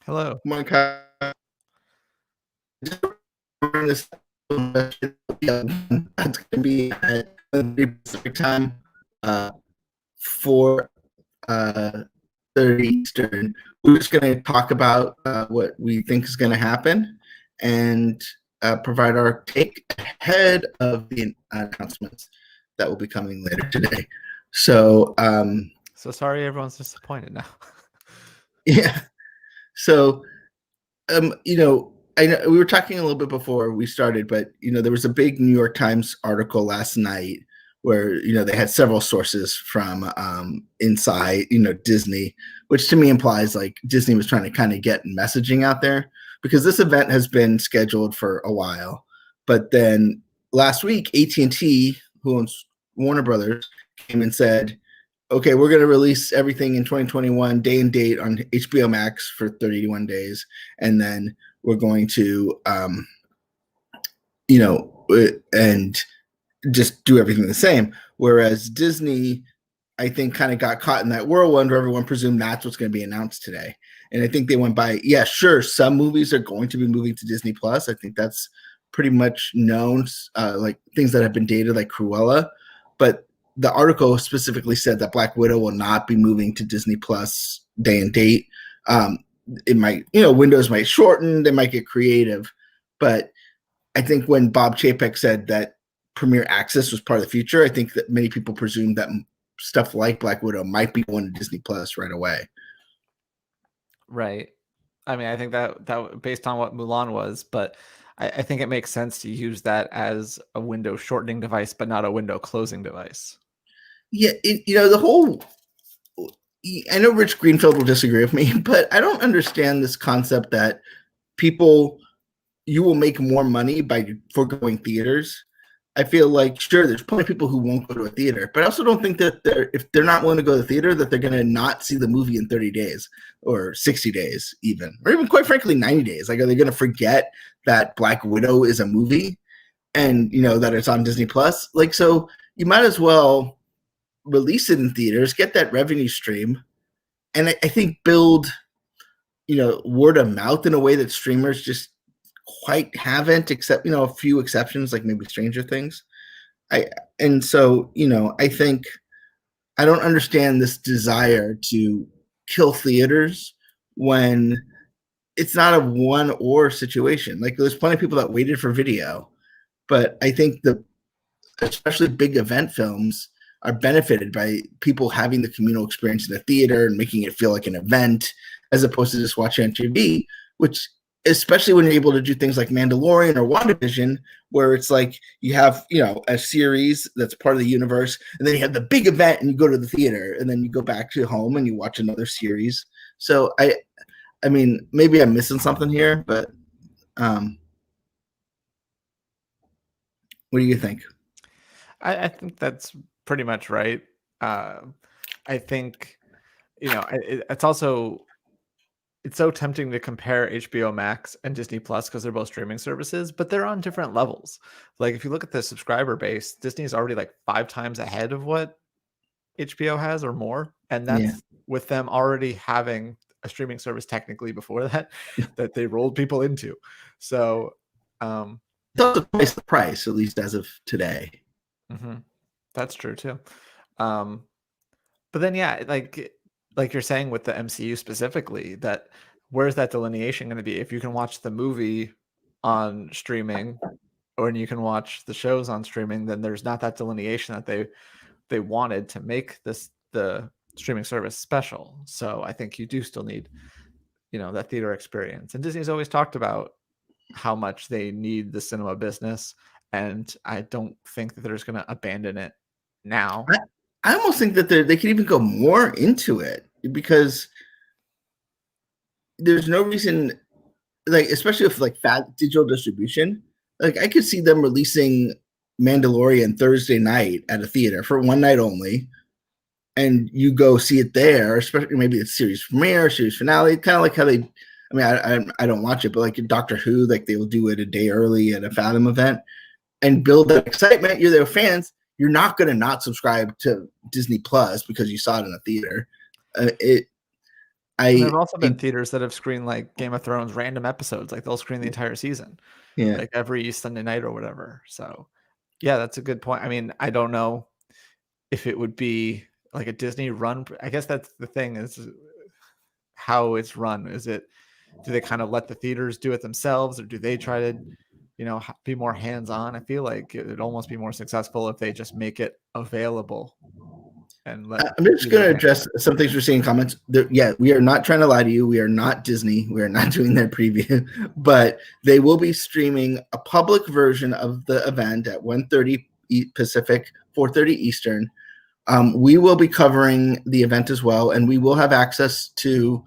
Hello. One kind of this it's going to be at Pacific time, uh, 4 uh, 30 Eastern. We're just going to talk about what we think is going to happen and provide our take ahead of the announcements that will be coming later today. So, So sorry everyone's disappointed now. yeah. So, I know we were talking a little bit before we started, but there was a big New York Times article last night where they had several sources from inside Disney, which to me implies like Disney was trying to kind of get messaging out there because this event has been scheduled for a while. But then last week, AT&T, who owns Warner Brothers, came and said, okay, we're going to release everything in 2021 day and date on HBO Max for 31 days. And then we're going to, and just do everything the same. Whereas Disney, I think, kind of got caught in that whirlwind where everyone presumed that's what's going to be announced today. And I think they went by, yeah, sure, some movies are going to be moving to Disney Plus. I think that's pretty much known, like things that have been dated like Cruella. But the article specifically said that Black Widow will not be moving to Disney Plus day and date. It might, windows might shorten, they might get creative. But I think when Bob Chapek said that Premier Access was part of the future, I think that many people presumed that stuff like Black Widow might be going to Disney Plus right away. Right. I mean, I think that based on what Mulan was, but I think it makes sense to use that as a window shortening device, but not a window closing device. Yeah, the whole. I know Rich Greenfield will disagree with me, but I don't understand this concept that you will make more money by foregoing theaters. I feel like, sure, there's plenty of people who won't go to a theater, but I also don't think that if they're not willing to go to the theater, that they're going to not see the movie in 30 days or 60 days even, or even quite frankly, 90 days. Like, are they going to forget that Black Widow is a movie and, that it's on Disney Plus? Like, so you might as well release it in theaters, get that revenue stream, and I think build, word of mouth in a way that streamers just quite haven't, except a few exceptions like maybe Stranger Things. I think I don't understand this desire to kill theaters when it's not a one or situation. Like there's plenty of people that waited for video, but I think especially big event films are benefited by people having the communal experience in the theater and making it feel like an event as opposed to just watching on TV, which especially when you're able to do things like Mandalorian or WandaVision, where it's like you have, a series that's part of the universe, and then you have the big event and you go to the theater, and then you go back to home and you watch another series. So I mean, maybe I'm missing something here, but what do you think? I think that's pretty much right. I think, it's also it's so tempting to compare HBO Max and Disney Plus because they're both streaming services, but they're on different levels. Like if you look at the subscriber base, Disney is already like 5 times ahead of what HBO has or more, and Yeah. that's with them already having a streaming service technically before that that they rolled people into. So, It's also twice the price, at least as of today. that's true too. But then, yeah, like you're saying with the MCU specifically, that where's that delineation going to be? If you can watch the movie on streaming, or you can watch the shows on streaming, then there's not that delineation that they wanted to make the streaming service special. So I think you do still need, that theater experience. And Disney's always talked about how much they need the cinema business, and I don't think that they're just going to abandon it now. I almost think that they could even go more into it because there's no reason, like especially with like fat digital distribution, like I could see them releasing Mandalorian Thursday night at a theater for one night only, and you go see it there, especially maybe it's series premiere, series finale, kind of like how they. I mean, I don't watch it, but like in Doctor Who, like they will do it a day early at a Fathom event and build that excitement. You're their fans. You're not going to not subscribe to Disney Plus because you saw it in a theater. And I there've also been it, theaters that have screened, like, Game of Thrones random episodes, like, they'll screen the entire season, yeah. like, every Sunday night or whatever, so, yeah, that's a good point. I mean, I don't know if it would be, like, a Disney run I guess that's the thing is how it's run. Is it do they kinda let the theaters do it themselves, or do they try to, be more hands-on? I feel like it'd almost be more successful if they just make it available and let I'm just going theaters to handle address it. some things we're seeing in comments. Yeah, we are not trying to lie to you. We are not Disney. We are not doing their preview, but they will be streaming a public version of the event at 1:30 Pacific, 4:30 Eastern. We will be covering the event as well, and we will have access to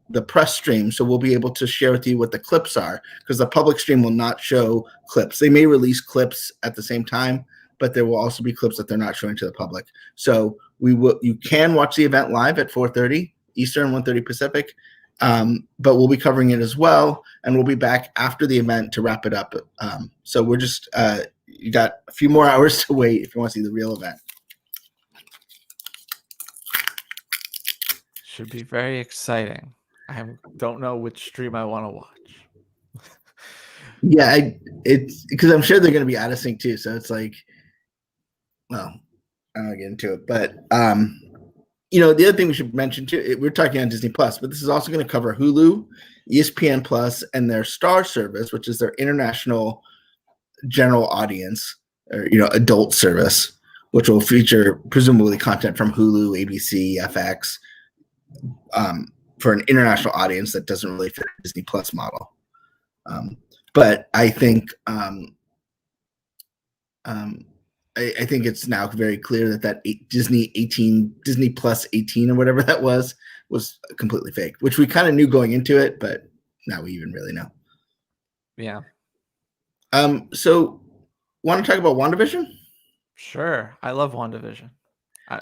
the press stream, so we'll be able to share with you what the clips are, because the public stream will not show clips. They may release clips at the same time, but there will also be clips that they're not showing to the public. So you can watch the event live at 4:30 Eastern, 1:30 Pacific, but we'll be covering it as well, and we'll be back after the event to wrap it up. So we're just you got a few more hours to wait if you want to see the real event. Should be very exciting. I don't know which stream I wanna watch. Yeah, it's because I'm sure they're going to be out of sync too. So it's like, well, I don't get into it, but the other thing we should mention too, we're talking on Disney Plus, but this is also going to cover Hulu, ESPN Plus, and their Star service, which is their international general audience or adult service, which will feature presumably content from Hulu, ABC, FX, for an international audience that doesn't really fit the Disney Plus model. But I think I think it's now very clear that Disney Plus 18 or whatever that was completely fake, which we kind of knew going into it, but now we even really know. Yeah. So want to talk about WandaVision? Sure. I love WandaVision.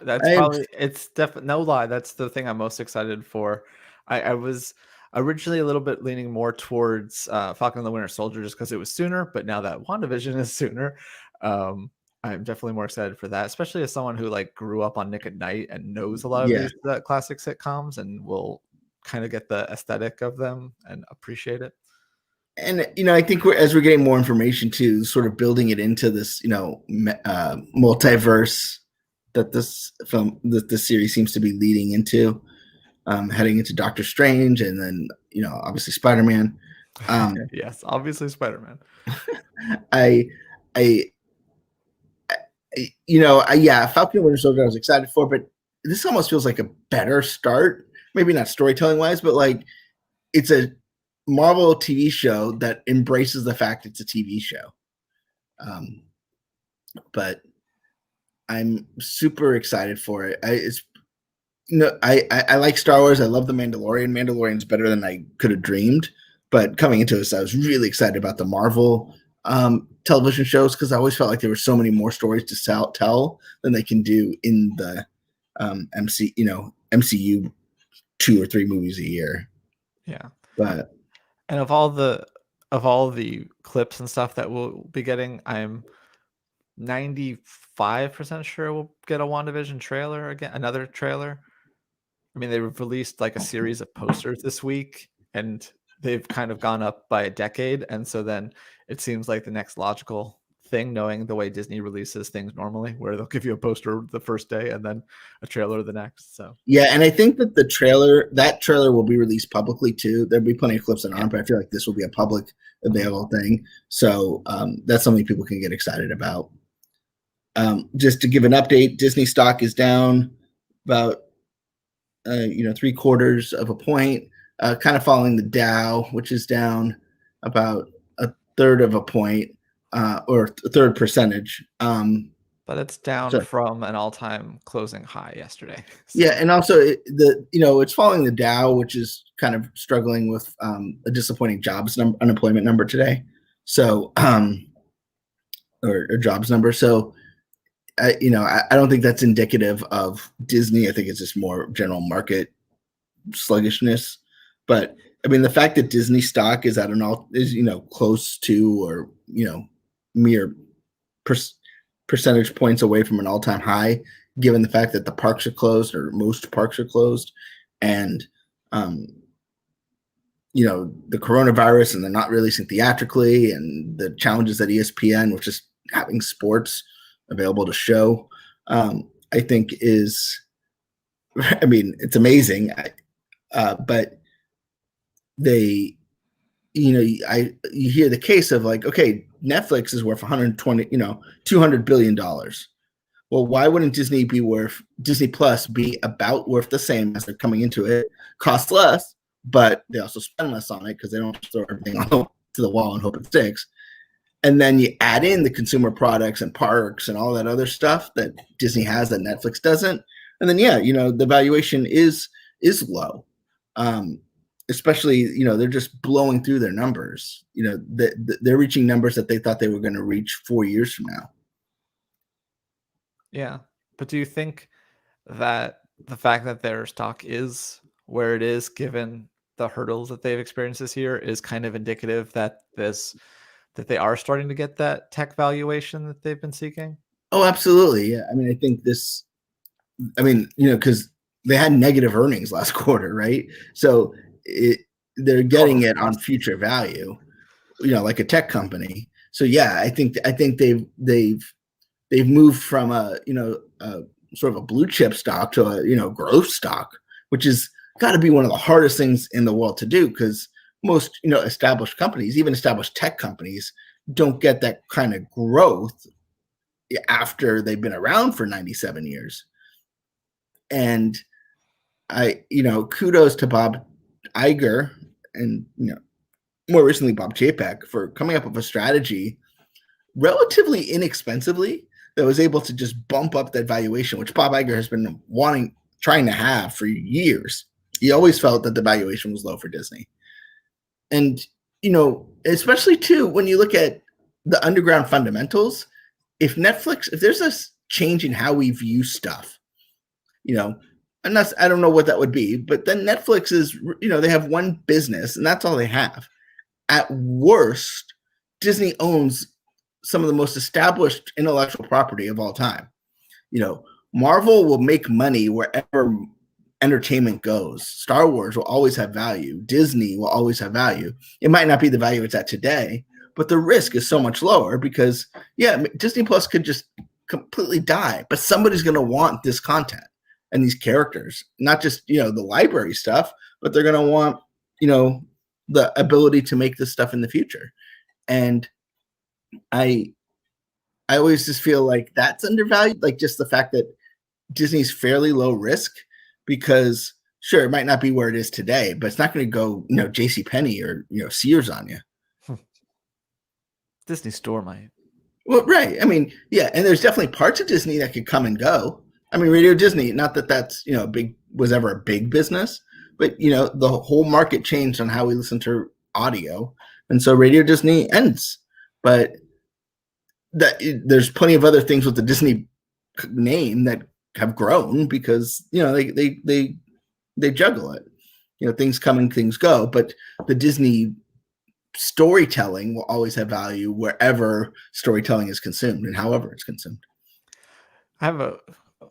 That's I probably it's definitely no lie. That's the thing I'm most excited for. I was originally a little bit leaning more towards Falcon and the Winter Soldier just because it was sooner, but now that WandaVision is sooner, um, I'm definitely more excited for that. Especially as someone who like grew up on Nick at Night and knows a lot of yeah, these classic sitcoms and will kind of get the aesthetic of them and appreciate it. and I think as we're getting more information too, sort of building it into this multiverse that this series seems to be leading into, heading into Doctor Strange, and then obviously Spider-Man. Yes, obviously Spider-Man. I, I, yeah, Falcon and Winter Soldier I was excited for, but this almost feels like a better start. Maybe not storytelling wise, but like it's a Marvel TV show that embraces the fact it's a TV show. But I'm super excited for it. I like Star Wars. I love The Mandalorian. Mandalorian's better than I could have dreamed. But coming into this, I was really excited about the Marvel television shows because I always felt like there were so many more stories to tell than they can do in the MCU 2 or 3 movies a year. Yeah. But And of all the clips and stuff that we'll be getting, I'm 95% sure we'll get a WandaVision trailer again, another trailer. I mean, they've released like a series of posters this week, and they've kind of gone up by a decade. And so then it seems like the next logical thing, knowing the way Disney releases things normally, where they'll give you a poster the first day and then a trailer the next. So yeah, and I think that that trailer will be released publicly too. There'll be plenty of clips that aren't, but I feel like this will be a public available thing. So that's something people can get excited about. Just to give an update, Disney stock is down about 3/4 of a point, kind of following the Dow, which is down about a third of a point, or a third percentage. but it's down So from an all-time closing high yesterday. yeah, So and also it's following the Dow, which is kind of struggling with a disappointing unemployment number today. So or jobs number. So I don't think that's indicative of Disney. I think it's just more general market sluggishness. But I mean, the fact that Disney stock is close to, or mere percentage points away from an all-time high, given the fact that the parks are closed, or most parks are closed, and um, the coronavirus, and they're not releasing theatrically, and the challenges at ESPN, which is having sports available to show, I think is, I mean, it's amazing. But they, you hear the case of like, okay, Netflix is worth 120, $200 billion. Well, why wouldn't Disney Plus be about worth the same as they're coming into it, cost less, but they also spend less on it because they don't throw everything to the wall and hope it sticks. And then you add in the consumer products and parks and all that other stuff that Disney has that Netflix doesn't. And then, the valuation is low. Especially, they're just blowing through their numbers. They're reaching numbers that they thought they were going to reach 4 years from now. Yeah. But do you think that the fact that their stock is where it is, given the hurdles that they've experienced this year, is kind of indicative that they are starting to get that tech valuation that they've been seeking? Oh, absolutely. Yeah. I mean, I think because they had negative earnings last quarter, right? So they're getting it on future value, like a tech company. So yeah, I think they've moved from a sort of a blue chip stock to a growth stock, which is got to be one of the hardest things in the world to do, because most established companies, even established tech companies, don't get that kind of growth after they've been around for 97 years. And kudos to Bob Iger and more recently Bob Chapek for coming up with a strategy relatively inexpensively that was able to just bump up that valuation, which Bob Iger has been trying to have for years. He always felt that the valuation was low for Disney. And, especially too, when you look at the underground fundamentals, if there's a change in how we view stuff, and I don't know what that would be, but then Netflix is, they have one business and that's all they have. At worst, Disney owns some of the most established intellectual property of all time. Marvel will make money wherever entertainment goes. Star Wars will always have value. Disney will always have value. It might not be the value it's at today, but the risk is so much lower because, Disney Plus could just completely die, but somebody's going to want this content and these characters, not just, the library stuff, but they're going to want, the ability to make this stuff in the future. And I always just feel like that's undervalued, like just the fact that Disney's fairly low risk, because sure, it might not be where it is today, but it's not going to go, JCPenney or, Sears on you. Disney Store might. Well, right. I mean, yeah. And there's definitely parts of Disney that could come and go. I mean, Radio Disney, not that that's, was ever a big business, but, the whole market changed on how we listen to audio. And so Radio Disney ends. But there's plenty of other things with the Disney name that have grown because, they juggle it. Things come and things go. But the Disney storytelling will always have value wherever storytelling is consumed and however it's consumed. I have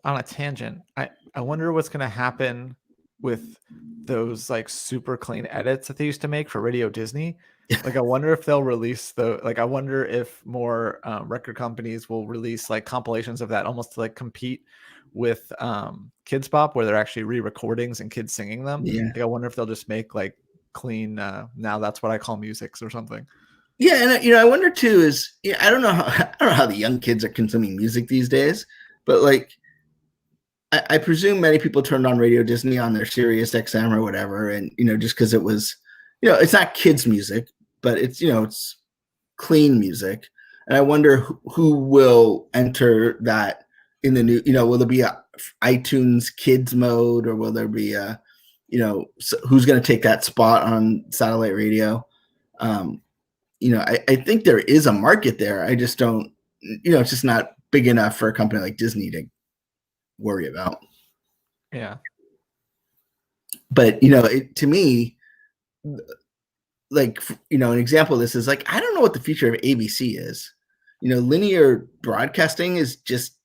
on a tangent. I wonder what's going to happen with those like super clean edits that they used to make for Radio Disney. Like, I wonder if they'll release I wonder if more record companies will release like compilations of that, almost to like compete with Kids Bop, where they're actually re-recordings and kids singing them. Yeah. Like, I wonder if they'll just make like clean now that's what I call musics or something. Yeah, and I wonder too is I don't know how the young kids are consuming music these days, but like I presume many people turned on Radio Disney on their Sirius XM or whatever, and just because it was it's not kids music, but it's it's clean music, and I wonder who will enter that in the new will there be a iTunes Kids mode, or will there be a who's going to take that spot on satellite radio? I think there is a market there. I just don't, it's just not big enough for a company like Disney to worry about. Yeah. But, to me, like, an example of this is like, I don't know what the future of ABC is. Linear broadcasting is just,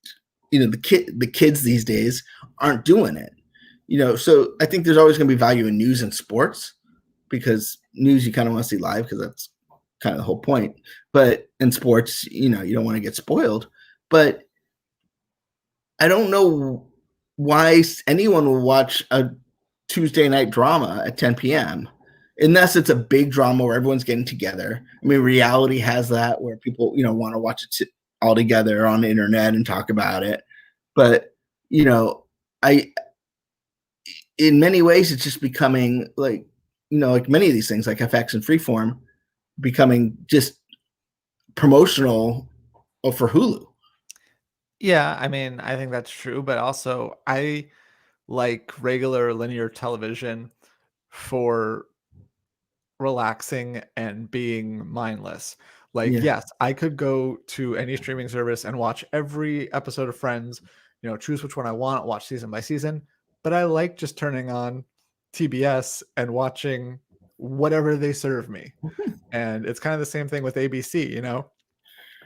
the kids these days aren't doing it. So I think there's always going to be value in news and sports, because news you kind of want to see live because that's kind of the whole point. But in sports, you don't want to get spoiled. But I don't know why anyone will watch a Tuesday night drama at 10 p.m. unless it's a big drama where everyone's getting together. I mean, reality has that where people, want to watch it all together on the internet and talk about it. But, I, in many ways, it's just becoming like many of these things like FX and Freeform becoming just promotional for Hulu. Yeah, I mean, I think that's true, but also I like regular linear television for relaxing and being mindless. Like, Yeah. yes, I could go to any streaming service and watch every episode of Friends, choose which one I want, watch season by season, but I like just turning on TBS and watching whatever they serve me. And it's kind of the same thing with ABC.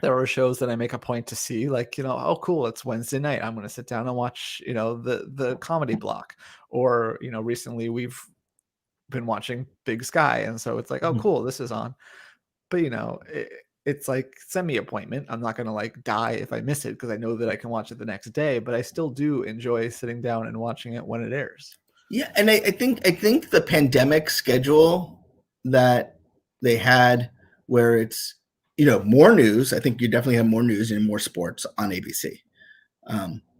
There are shows that I make a point to see, like, oh cool, it's Wednesday night. I'm gonna sit down and watch, the comedy block. Or, recently we've been watching Big Sky, and so it's like, oh Mhm. cool, this is on. But it's like semi appointment. I'm not gonna like die if I miss it because I know that I can watch it the next day. But I still do enjoy sitting down and watching it when it airs. Yeah, and I think the pandemic schedule that they had, where it's more news. I think you definitely have more news and more sports on ABC.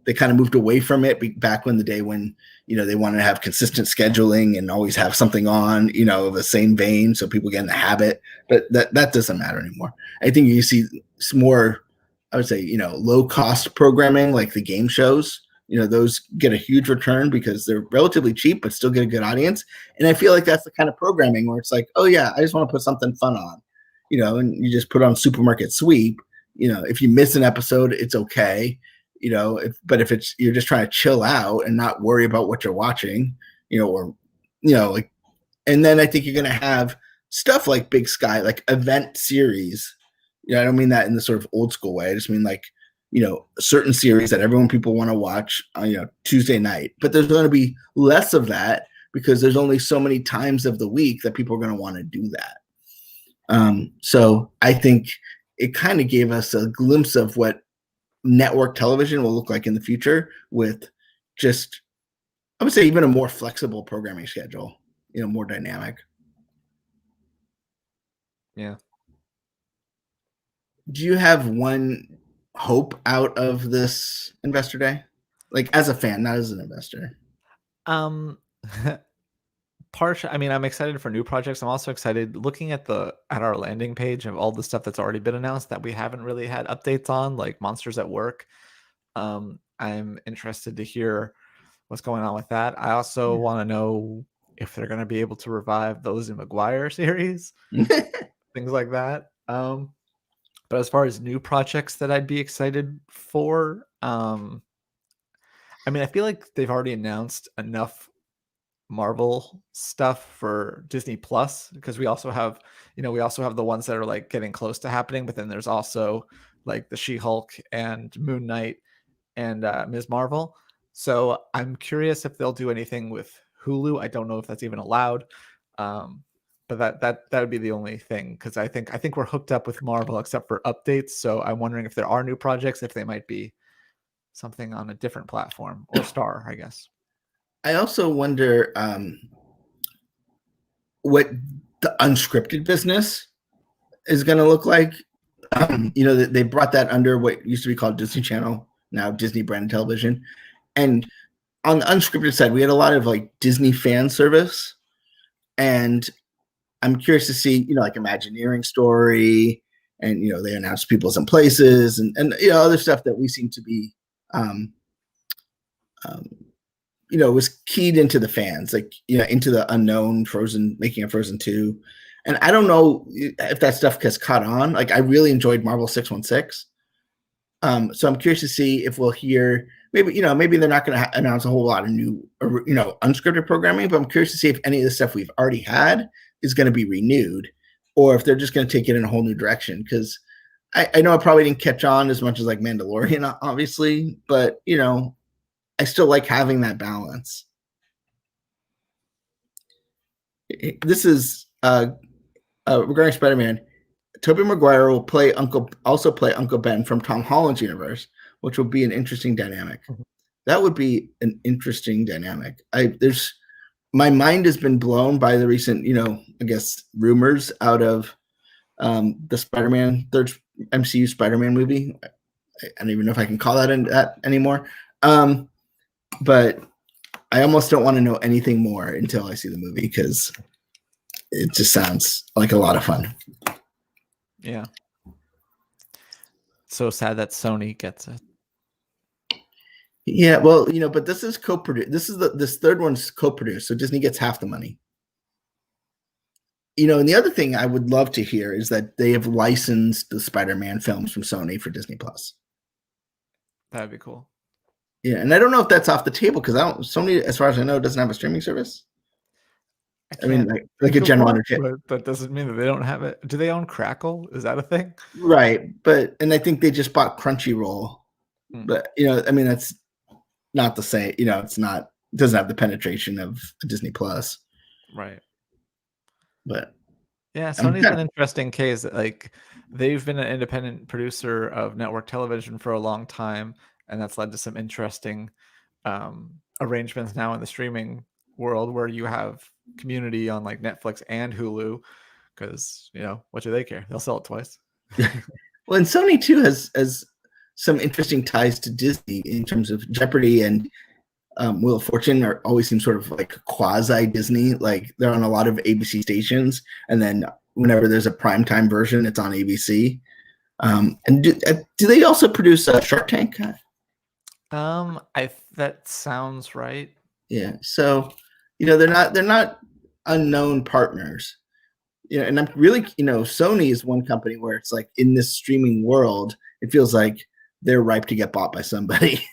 They kind of moved away from it back when the day when they wanted to have consistent scheduling and always have something on of the same vein, so people get in the habit. But that doesn't matter anymore. I think you see more, I would say, low cost programming like the game shows. Those get a huge return because they're relatively cheap but still get a good audience. And I feel like that's the kind of programming where it's like, oh yeah, I just want to put something fun on, and you just put on Supermarket Sweep. If you miss an episode, it's okay. But if it's you're just trying to chill out and not worry about what you're watching, or like, and then I think you're gonna have stuff like Big Sky, like event series. I don't mean that in the sort of old school way. I just mean like certain series that people want to watch on Tuesday night. But there's going to be less of that because there's only so many times of the week that people are going to want to do that. So I think it kind of gave us a glimpse of what network television will look like in the future, with just, I would say, even a more flexible programming schedule, more dynamic. Yeah. Do you have one hope out of this investor day? Like as a fan, not as an investor. Um I mean, I'm excited for new projects. I'm also excited looking at our landing page of all the stuff that's already been announced that we haven't really had updates on, like Monsters at Work. I'm interested to hear what's going on with that. I also want to know if they're going to be able to revive the Lizzie McGuire series, things like that. But as far as new projects that I'd be excited for, I mean, I feel like they've already announced enough Marvel stuff for Disney Plus, because we also have the ones that are like getting close to happening, but then there's also like the She-Hulk and Moon Knight and Ms. Marvel. So I'm curious if they'll do anything with Hulu. I don't know if that's even allowed. But that would be the only thing, because I think we're hooked up with Marvel except for updates. So I'm wondering if there are new projects, if they might be something on a different platform or Star, I guess. I also wonder what the unscripted business is going to look like. They brought that under what used to be called Disney Channel, now Disney Brand Television. And on the unscripted side, we had a lot of like Disney fan service. And I'm curious to see, like Imagineering Story, and, they announced Peoples and Places, and other stuff that we seem to be, um, um, was keyed into the fans, like, into the unknown, Frozen, making a Frozen 2. And I don't know if that stuff has caught on. Like, I really enjoyed Marvel 616. So I'm curious to see if we'll hear, maybe they're not going to announce a whole lot of new, unscripted programming, but I'm curious to see if any of the stuff we've already had is going to be renewed, or if they're just going to take it in a whole new direction. Because I know I probably didn't catch on as much as like Mandalorian, obviously, but I still like having that balance. This is regarding Spider-Man. Tobey Maguire will also play Uncle Ben from Tom Holland's universe, which will be an interesting dynamic. Mhm. That would be an interesting dynamic. There's my mind has been blown by the recent, I guess rumors out of the Spider-Man third MCU Spider-Man movie. I don't even know if I can call that anymore. But I almost don't want to know anything more until I see the movie because it just sounds like a lot of fun. Yeah. So sad that Sony gets it. Yeah, well, but this is co-produced. This third one's co-produced, so Disney gets half the money. And the other thing I would love to hear is that they have licensed the Spider-Man films from Sony for Disney Plus. That'd be cool. Yeah, and I don't know if that's off the table because Sony, as far as I know, doesn't have a streaming service. I mean, like a general entertainment. But that doesn't mean that they don't have it. Do they own Crackle? Is that a thing? Right, and I think they just bought Crunchyroll. But I mean, that's not to say, it's not, it doesn't have the penetration of Disney Plus. Right. But yeah, Sony's an interesting case. Like, they've been an independent producer of network television for a long time, and that's led to some interesting arrangements now in the streaming world where you have Community on like Netflix and Hulu, because what do they care? They'll sell it twice. Well, and Sony too has some interesting ties to Disney in terms of Jeopardy and Wheel of Fortune always seem sort of like quasi Disney. Like they're on a lot of ABC stations, and then whenever there's a primetime version, it's on ABC. And do they also produce Shark Tank? That sounds right. Yeah. So they're not unknown partners. And I'm really, Sony is one company where it's like in this streaming world, it feels like they're ripe to get bought by somebody.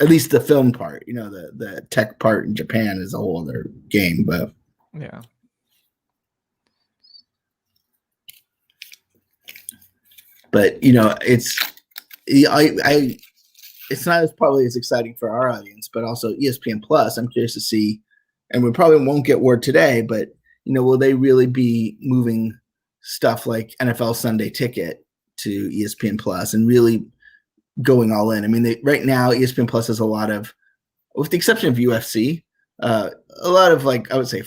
At least the film part, the tech part in Japan is a whole other game, but yeah. But it's it's not as probably as exciting for our audience, but also ESPN Plus. I'm curious to see, and we probably won't get word today, but will they really be moving stuff like NFL Sunday Ticket to ESPN Plus and really going all in? I mean, right now ESPN Plus has a lot of, with the exception of UFC, a lot of like I would say,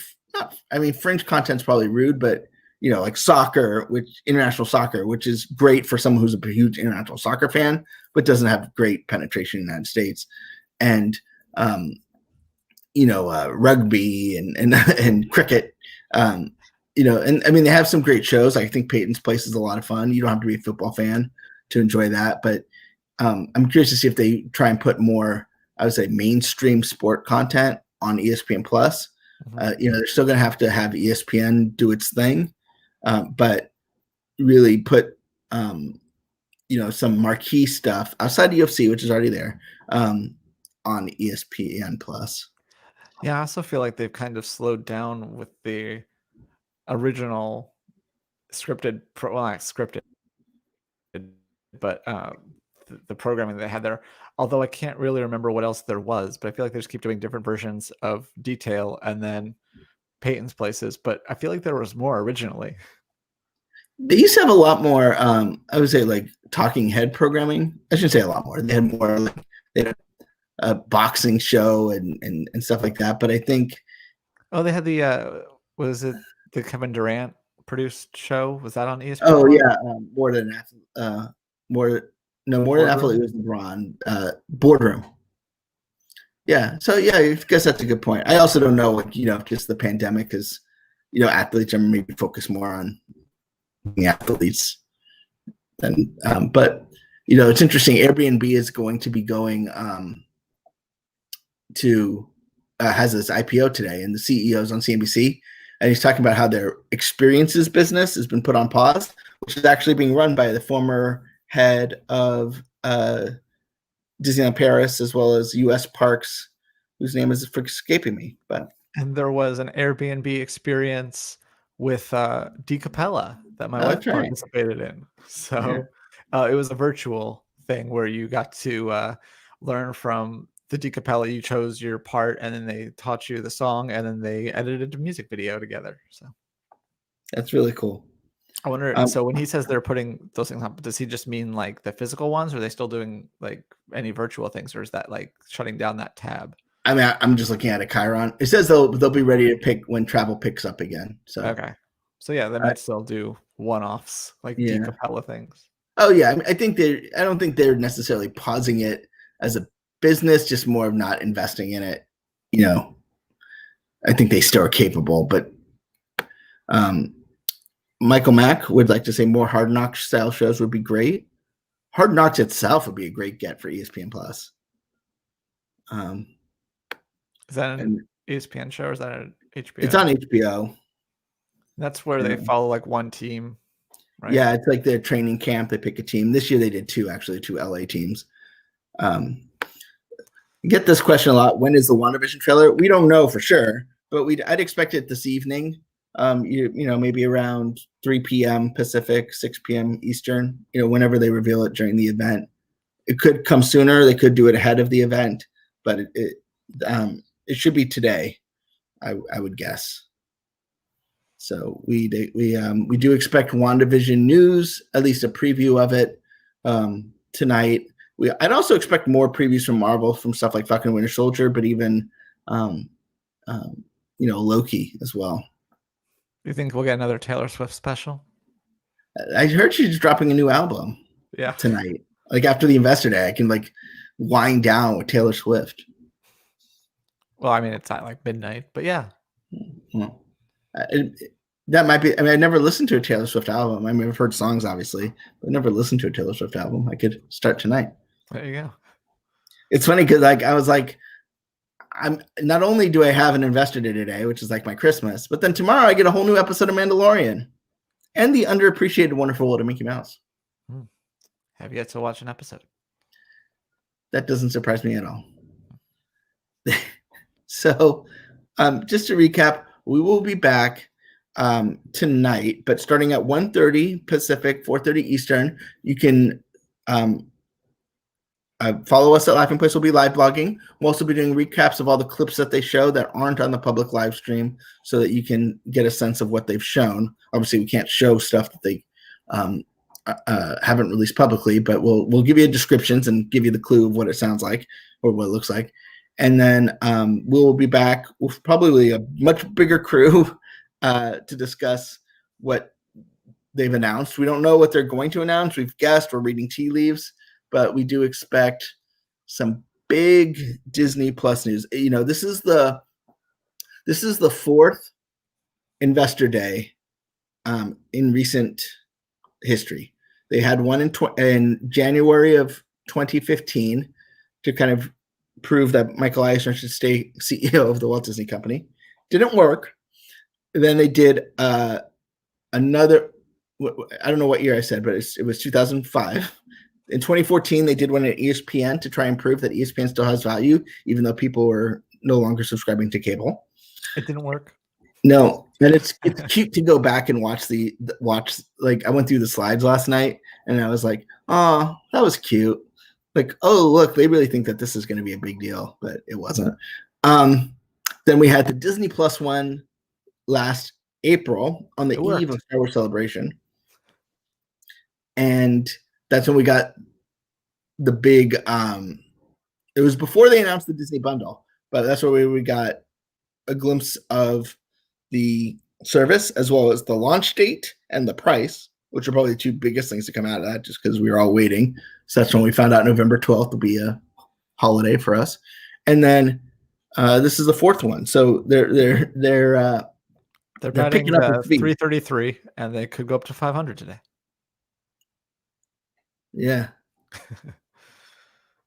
fringe content's probably rude, but like soccer, international soccer, which is great for someone who's a huge international soccer fan, but doesn't have great penetration in the United States, and rugby and cricket. And I mean, they have some great shows. I think Peyton's Place is a lot of fun. You don't have to be a football fan to enjoy that, but I'm curious to see if they try and put more, I would say, mainstream sport content on ESPN Plus. Mm-hmm. They're still going to have ESPN do its thing, but really put, some marquee stuff outside UFC, which is already there, on ESPN Plus. Yeah, I also feel like they've kind of slowed down with the original scripted, well, not scripted, but the programming they had there. Although I can't really remember what else there was, but I feel like they just keep doing different versions of Detail and then Peyton's Places. But I feel like there was more originally. They used to have a lot more, I would say, like talking head programming. I shouldn't say a lot more. They had more, like they had a boxing show and stuff like that. But I think, they had the was it the Kevin Durant produced show? Was that on ESPN? Oh yeah, more than athlete was LeBron. Boardroom. Yeah, so yeah, I guess that's a good point. I also don't know, like just the pandemic is, athletes are maybe focused more on athletes, and but it's interesting. Airbnb is going to be going to has this IPO today, and the CEO's on CNBC, and he's talking about how their experiences business has been put on pause, which is actually being run by the former head of Disneyland Paris as well as U.S. Parks, whose name is escaping me. And there was an Airbnb experience with Di Capella that my wife participated in. So it was a virtual thing where you got to learn from the Decapella, you chose your part, and then they taught you the song, and then they edited a music video together. So That's really cool. I wonder. So when he says they're putting those things up, does he just mean like the physical ones, or are they still doing like any virtual things, or is that like shutting down that tab? I mean, I'm just looking at a Chiron. It says they'll be ready to pick when travel picks up again. So okay, so yeah, they might still do one-offs like Decapella things. Oh yeah, I mean, I don't think they're necessarily pausing it as a business, just more of not investing in it. You know, I think they still are capable, but Michael Mack would like to say more Hard Knocks style shows would be great. Hard Knocks itself would be a great get for ESPN Plus. Is that an ESPN show or is that an HBO? It's on HBO. That's where they follow like one team, right? Yeah, it's like their training camp. They pick a team. This year they did two LA teams. Get this question a lot. When is the WandaVision trailer? We don't know for sure, but I'd expect it this evening. You know, maybe around 3 p.m. Pacific, 6 p.m. Eastern, you know, whenever they reveal it during the event. It could come sooner. They could do it ahead of the event, but it should be today, I would guess. So we do expect WandaVision news, at least a preview of it tonight. I'd also expect more previews from Marvel, from stuff like Falcon and Winter Soldier, but even you know, Loki as well. Do you think we'll get another Taylor Swift special? I heard she's dropping a new album tonight. Like after the Investor Day, I can like wind down with Taylor Swift. Well, I mean, it's not like midnight, but yeah. Well, that might be. I mean, I never listened to a Taylor Swift album. I mean, I've heard songs, obviously, but I never listened to a Taylor Swift album. I could start tonight. There you go. It's funny because like I was like, I'm not only do I have an Investor Day today, which is like my Christmas, but then tomorrow I get a whole new episode of Mandalorian and the underappreciated Wonderful World of Mickey Mouse. Have yet to watch an episode. That doesn't surprise me at all. So, just to recap, we will be back tonight, but starting at 1:30 Pacific, 4:30 Eastern. You can follow us at Laughing Place. We'll be live blogging. We'll also be doing recaps of all the clips that they show that aren't on the public live stream so that you can get a sense of what they've shown. Obviously, we can't show stuff that they haven't released publicly, but we'll give you descriptions and give you the clue of what it sounds like or what it looks like. And then we'll be back with probably a much bigger crew to discuss what they've announced. We don't know what they're going to announce. We've guessed. We're reading tea leaves, but we do expect some big Disney Plus news. You know, this is the fourth Investor Day in recent history. They had one in January of 2015 to kind of prove that Michael Eisner should stay CEO of the Walt Disney Company. Didn't work. Then they did another, I don't know what year I said, but it was 2005. In 2014, they did one at ESPN to try and prove that ESPN still has value, even though people were no longer subscribing to cable. It didn't work. No, and it's cute to go back and watch like I went through the slides last night and I was like, oh, that was cute. Like, oh, look, they really think that this is going to be a big deal, but it wasn't. Then we had the Disney Plus one last April on the eve of Star Wars Celebration. And that's when we got the big, it was before they announced the Disney bundle, but that's where we got a glimpse of the service as well as the launch date and the price, which are probably the two biggest things to come out of that, just because we were all waiting. So that's when we found out November 12th will be a holiday for us. And then this is the fourth one. So they're picking up 333, and they could go up to 500 today. Yeah.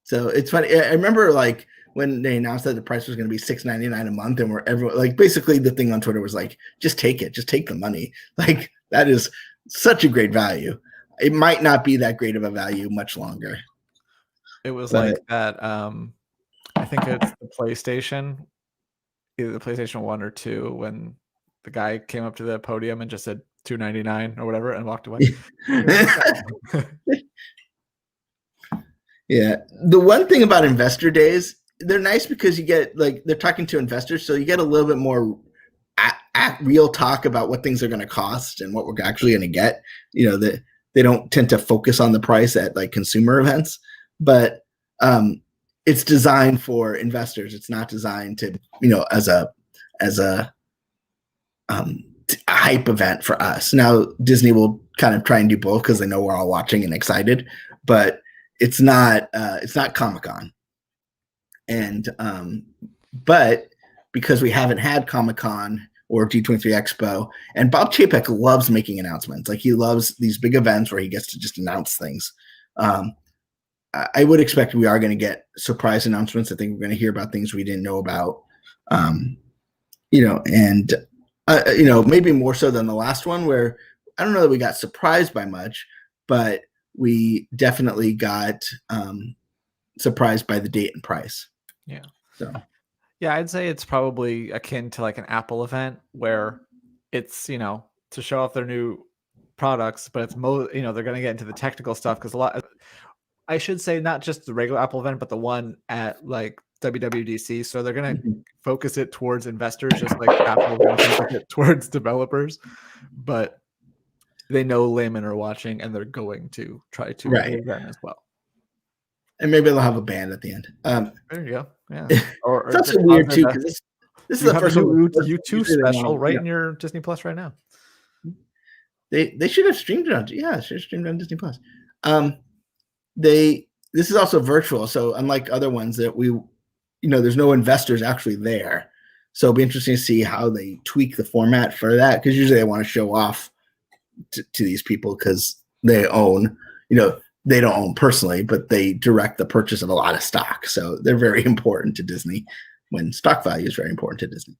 So it's funny. I remember like when they announced that the price was going to be $6.99 a month, and everyone like basically the thing on Twitter was like, just take it, just take the money. Like that is such a great value. It might not be that great of a value much longer. It was like that. I think it's the PlayStation, either the PlayStation 1 or 2, when the guy came up to the podium and just said $2.99 or whatever and walked away. Yeah. The one thing about investor days, they're nice because you get like they're talking to investors, so you get a little bit more at real talk about what things are going to cost and what we're actually going to get. You know, that they don't tend to focus on the price at like consumer events, but it's designed for investors. It's not designed to, you know, as a hype event for us. Now Disney will kind of try and do both because they know we're all watching and excited, but it's not Comic-Con. And but because we haven't had Comic-Con or D23 Expo, and Bob Chapek loves making announcements. Like he loves these big events where he gets to just announce things. I would expect we are going to get surprise announcements. I think we're going to hear about things we didn't know about. You know, and you know, maybe more so than the last one, where I don't know that we got surprised by much, but we definitely got surprised by the date and price. Yeah. So yeah, I'd say it's probably akin to like an Apple event where it's, you know, to show off their new products, but it's you know, they're going to get into the technical stuff because a lot. I should say not just the regular Apple event, but the one at like WWDC. So they're going to focus it towards investors, just like Apple is going to focus it towards developers. But they know laymen are watching, and they're going to try to move them as well. And maybe they'll have a band at the end. There you go. Yeah. Or it's also weird too because this is the first U2 special right in your Disney Plus right now. They should have streamed it on. Yeah, should have streamed it on Disney Plus. This is also virtual, so unlike other ones that we, you know, there's no investors actually there. So it'll be interesting to see how they tweak the format for that, because usually they want to show off to these people because they own, you know, they don't own personally, but they direct the purchase of a lot of stock. So they're very important to Disney when stock value is very important to Disney.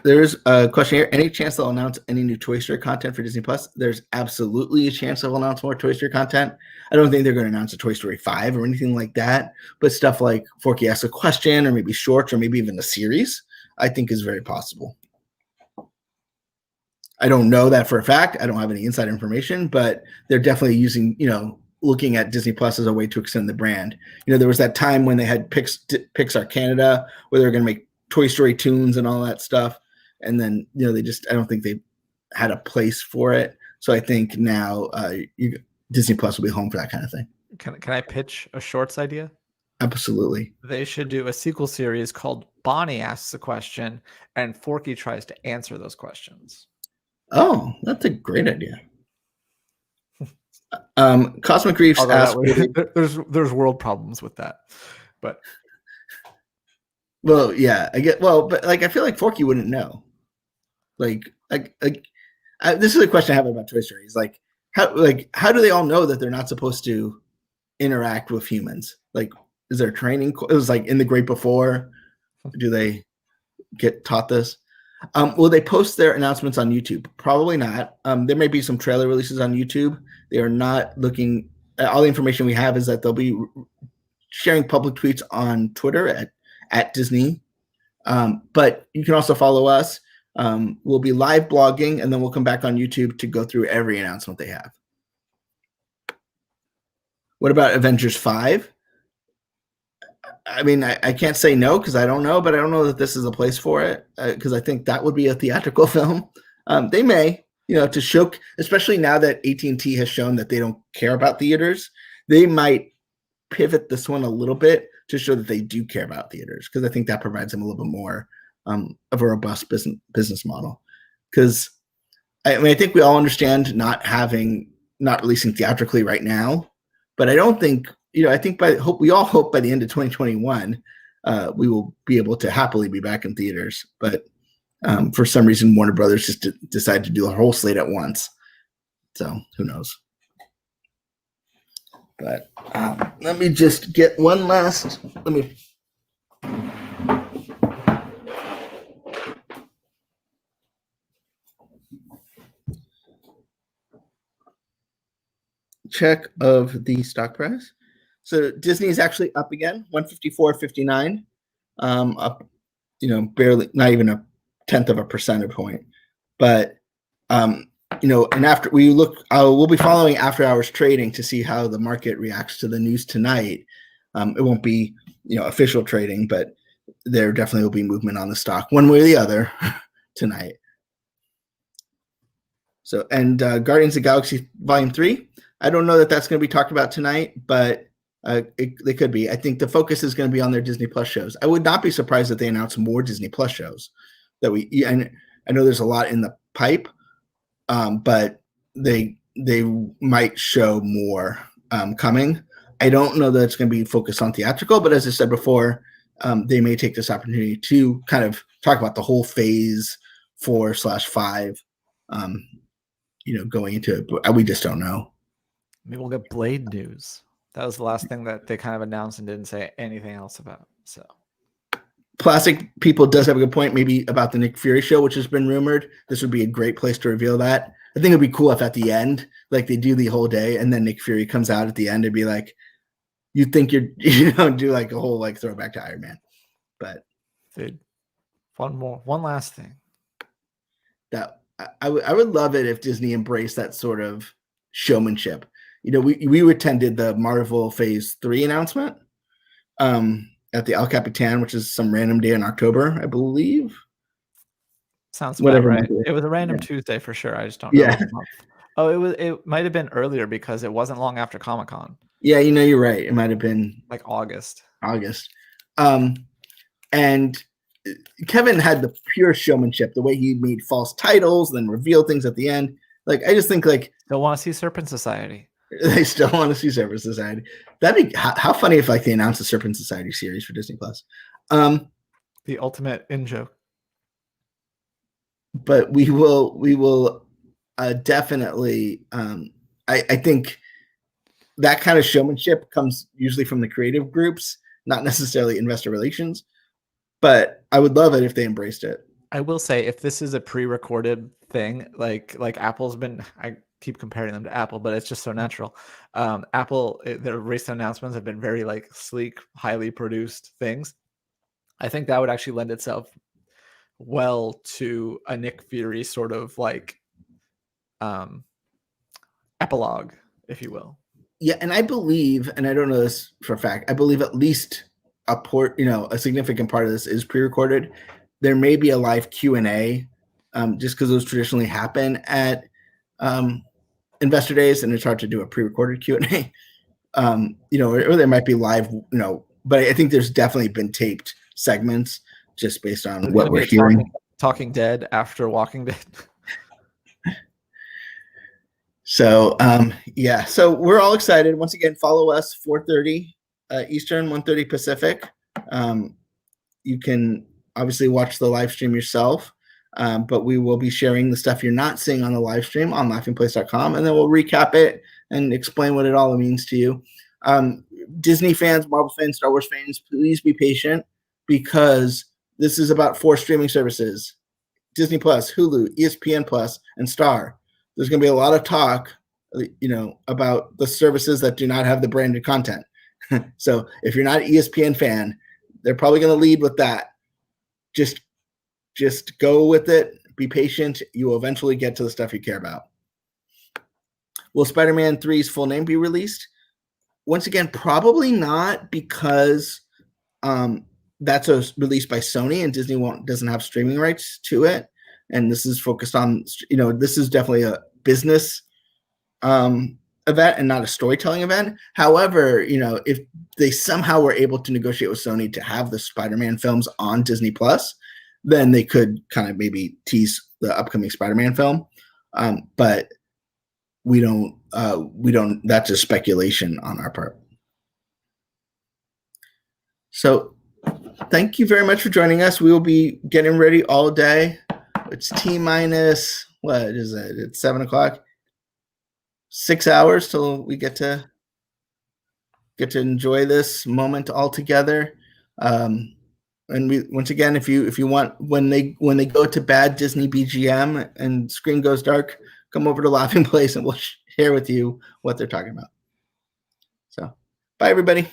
There's a question here. Any chance they'll announce any new Toy Story content for Disney Plus? There's absolutely a chance they'll announce more Toy Story content. I don't think they're going to announce a Toy Story 5 or anything like that, but stuff like Forky Asks a Question, or maybe shorts, or maybe even a series, I think is very possible. I don't know that for a fact. I don't have any inside information, but they're definitely using, you know, looking at Disney Plus as a way to extend the brand. You know, there was that time when they had Pixar Canada where they were going to make Toy Story tunes and all that stuff. And then, you know, I don't think they had a place for it. So I think now Disney Plus will be home for that kind of thing. Can I pitch a shorts idea? Absolutely. They should do a sequel series called Bonnie Asks a Question and Forky tries to answer those questions. Oh, that's a great idea. Cosmic Reefs asked, there's world problems with that, but well, yeah, but like I feel like Forky wouldn't know. This is a question I have about Toy Story. Is like how do they all know that they're not supposed to interact with humans? Like, is there training? It was like in The Great Before. Do they get taught this? Will they post their announcements on YouTube? Probably not. There may be some trailer releases on YouTube. They are not looking. All the information we have is that they'll be sharing public tweets on Twitter at Disney. But you can also follow us. We'll be live blogging, and then we'll come back on YouTube to go through every announcement they have. What about Avengers 5? I mean, I can't say no because I don't know, but I don't know that this is a place for it because I think that would be a theatrical film. They may, you know, to show, especially now that AT&T has shown that they don't care about theaters, they might pivot this one a little bit to show that they do care about theaters, because I think that provides them a little bit more of a robust business model. Because I mean, I think we all understand not releasing theatrically right now, but I don't think, you know, I think we all hope by the end of 2021, we will be able to happily be back in theaters. But for some reason, Warner Brothers just decided to do a whole slate at once. So who knows? But let me just get one last. Let me. Check of the stock price. So Disney is actually up again, 154.59, up, you know, barely, not even a tenth of a percentage point. But you know, and after we look, we'll be following after hours trading to see how the market reacts to the news tonight. It won't be official trading, but there definitely will be movement on the stock one way or the other tonight. So, and Guardians of the Galaxy Volume 3, I don't know that that's going to be talked about tonight, but they could be. I think the focus is going to be on their Disney Plus shows. I would not be surprised if they announce more Disney Plus shows. I know there's a lot in the pipe, but they might show more coming. I don't know that it's going to be focused on theatrical, but as I said before, they may take this opportunity to kind of talk about the whole phase 4/5, going into it. But we just don't know. Maybe we'll get Blade news. That was the last thing that they kind of announced and didn't say anything else about. So, Plastic People does have a good point, maybe about the Nick Fury show, which has been rumored. This would be a great place to reveal that. I think it'd be cool if at the end, like they do the whole day, and then Nick Fury comes out at the end and be like, "You think you're, do like a whole like throwback to Iron Man." But dude, one last thing. That I would love it if Disney embraced that sort of showmanship. We attended the Marvel Phase 3 announcement at the El Capitan, which is some random day in October, I believe. Sounds about right. It was a random Tuesday for sure. I just don't know. Yeah. Oh, it might have been earlier because it wasn't long after Comic-Con. Yeah, you're right. It might have been like August. And Kevin had the pure showmanship, the way he made false titles and then revealed things at the end. Like, I just think like still want to see Serpent Society. They still want to see Serpent Society. That'd be how funny if like they announced a Serpent Society series for Disney Plus. The ultimate in joke. But we will definitely. I think that kind of showmanship comes usually from the creative groups, not necessarily investor relations. But I would love it if they embraced it. I will say, if this is a pre-recorded thing, like Apple's been, I keep comparing them to Apple, but it's just so natural. Apple, their recent announcements have been very like sleek, highly produced things. I think that would actually lend itself well to a Nick Fury sort of like epilogue, if you will. Yeah, and I believe, and I don't know this for a fact, I believe at least a significant part of this is pre-recorded. There may be a live Q&A, just because those traditionally happen at investor days, and it's hard to do a pre-recorded Q&A. Or there might be live, but I think there's definitely been taped segments just based on what we're hearing. Talking Dead after Walking Dead. So so we're all excited. Once again, follow us 4:30 Eastern, 1:30 Pacific. You can obviously watch the live stream yourself, but we will be sharing the stuff you're not seeing on the live stream on laughingplace.com, and then we'll recap it and explain what it all means to you. Disney fans, Marvel fans, Star Wars fans, please be patient, because this is about 4 streaming services: Disney Plus, Hulu, ESPN Plus, and Star. There's going to be a lot of talk, about the services that do not have the branded content. So if you're not an ESPN fan, they're probably going to lead with that. Just go with it. Be patient. You will eventually get to the stuff you care about. Will Spider-Man 3's full name be released? Once again, probably not, because that's released by Sony, and Disney doesn't have streaming rights to it. And this is focused on, this is definitely a business event and not a storytelling event. However, if they somehow were able to negotiate with Sony to have the Spider-Man films on Disney Plus, then they could kind of maybe tease the upcoming Spider-Man film. But we don't, that's just speculation on our part. So thank you very much for joining us. We will be getting ready all day. It's T-minus, what is it? It's 7 o'clock. 6 hours till we get to enjoy this moment all together. And we, once again, if you want, when they go to bad Disney BGM and screen goes dark, come over to Laughing Place and we'll share with you what they're talking about. So, bye everybody.